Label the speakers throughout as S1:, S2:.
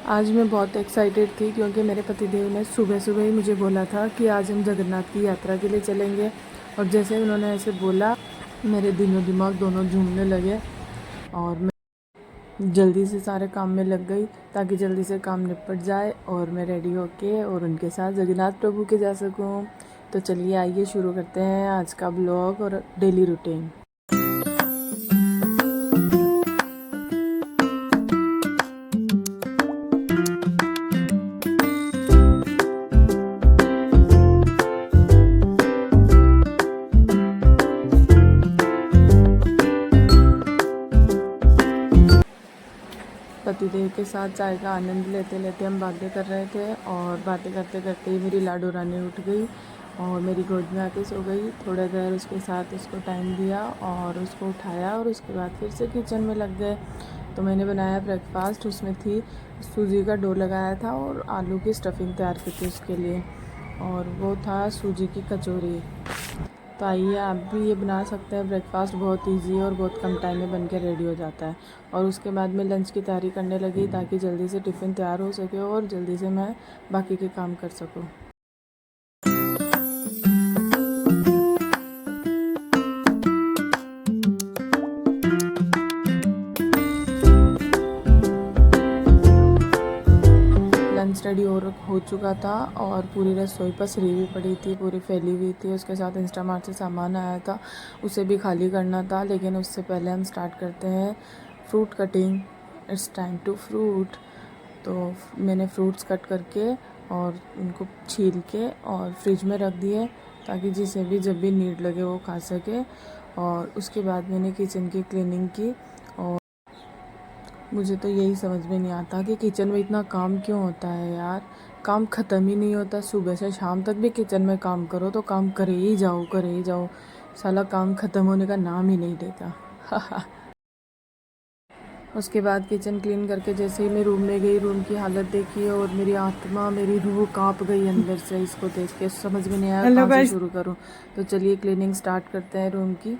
S1: आज मैं बहुत एक्साइटेड थी क्योंकि मेरे पतिदेव ने सुबह सुबह ही मुझे बोला था कि आज हम जगन्नाथ की यात्रा के लिए चलेंगे। और जैसे ही उन्होंने ऐसे बोला मेरे दिनों दिमाग दोनों झूमने लगे और मैं जल्दी से सारे काम में लग गई ताकि जल्दी से काम निपट जाए और मैं रेडी होके और उनके साथ जगन्नाथ प्रभु के जा सकूँ। तो चलिए आइए शुरू करते हैं आज का ब्लॉग और डेली रूटीन। पतिदेव के साथ चाय का आनंद लेते लेते हम बातें कर रहे थे और बातें करते करते ही मेरी लाडो रानी उठ गई और मेरी गोद में आके सो गई। थोड़ा देर उसके साथ उसको टाइम दिया और उसको उठाया और उसके बाद फिर से किचन में लग गए। तो मैंने बनाया ब्रेकफास्ट, उसमें थी सूजी का डो लगाया था और आलू की स्टफिंग तैयार की थी उसके लिए, और वो था सूजी की कचौरी। तो आइए आप भी ये बना सकते हैं। ब्रेकफास्ट बहुत इजी है और बहुत कम टाइम में बन के रेडी हो जाता है। और उसके बाद मैं लंच की तैयारी करने लगी ताकि जल्दी से टिफ़िन तैयार हो सके और जल्दी से मैं बाकी के काम कर सकूं। लंच रेडी हो चुका था और पूरी रसोई पसरी हुई पड़ी थी, पूरी फैली हुई थी। उसके साथ इंस्टामार्ट से सामान आया था, उसे भी खाली करना था। लेकिन उससे पहले हम स्टार्ट करते हैं fruit cutting. It's time to fruit. तो मैंने फ्रूट्स कट करके और उनको छील के और फ्रिज में रख दिए ताकि जिसे भी जब भी नीड लगे वो खा सके। और उसके बाद मैंने किचन की क्लीनिंग की। और मुझे तो यही समझ में नहीं आता कि किचन में इतना काम क्यों होता है यार। काम ख़त्म ही नहीं होता, सुबह से शाम तक भी किचन में काम करो तो काम करे ही जाओ। साला काम ख़त्म होने का नाम ही नहीं लेता। उसके बाद किचन क्लीन करके जैसे ही मैं रूम में गई, रूम की हालत देखी और मेरी आत्मा, मेरी रूह कांप गई अंदर से। इसको देख के समझ में नहीं आया कहाँ से शुरू करूँ। तो चलिए क्लीनिंग स्टार्ट करते हैं रूम की।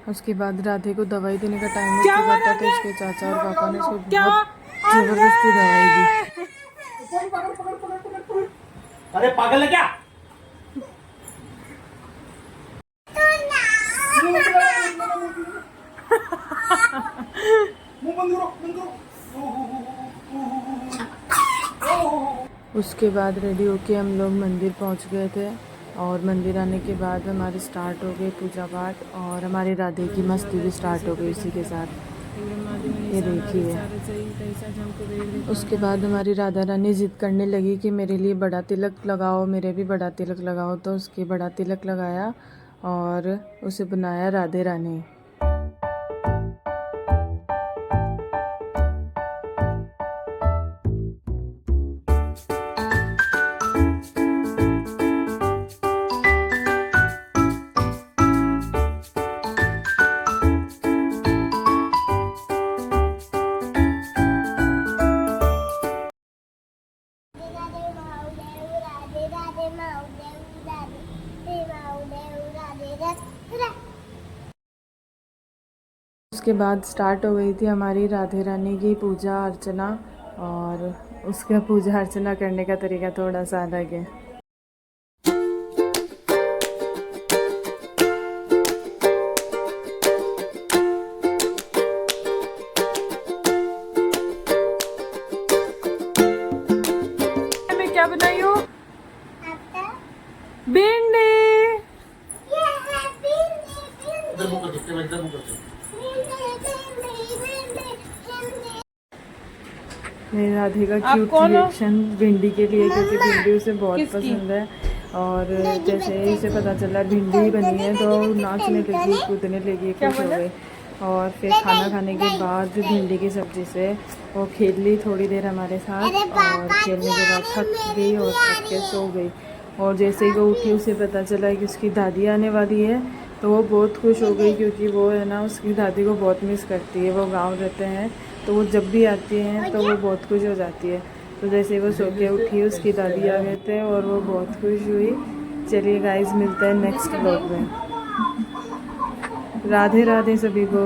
S1: उसके बाद राधे को दवाई देने का टाइम हो चुका था, तो उसके चाचा और पापा ने उसको बहुत जबरदस्ती दवाई दी।
S2: अरे पागल है क्या?
S1: उसके बाद रेडी होके हम लोग मंदिर पहुंच गए थे और मंदिर आने के बाद हमारी स्टार्ट हो गई पूजा पाठ और हमारी राधे की मस्ती भी स्टार्ट हो गई उसी के साथ। ये देखिए। उसके बाद हमारी राधा रानी ज़िद करने लगी कि मेरे लिए बड़ा तिलक लगाओ, मेरे भी बड़ा तिलक लगाओ। तो उसके बड़ा तिलक लगाया और उसे बनाया राधे रानी। उसके बाद स्टार्ट हो गई थी हमारी राधे रानी की पूजा अर्चना। और उसका पूजा अर्चना करने का तरीका थोड़ा सा अलग है। मैं क्या बनाई हूँ? भिंडी। मेरी राधे का क्यूट रिएक्शन भिंडी के लिए, क्योंकि भिंडी उसे बहुत पसंद है। और जैसे ही उसे पता चला भिंडी बनी है तो नाचने लगी, कूदने लगी, खुश हो गई। और फिर खाना खाने के बाद भिंडी की सब्ज़ी से वो खेल ली थोड़ी देर हमारे साथ, और खेलने के बाद थक गई और थक के सो गई। और जैसे ही वो उठी उसे पता चला कि उसकी दादी आने वाली है तो वो बहुत खुश हो गई क्योंकि वो है ना उसकी दादी को बहुत मिस करती है। वो गांव रहते हैं तो वो जब भी आती हैं तो वो बहुत खुश हो जाती है। तो जैसे वो सो के उठी उसकी दादी आ गए थे और वो बहुत खुश हुई। चलिए गाइस, मिलते हैं नेक्स्ट व्लॉग में। राधे राधे सभी को।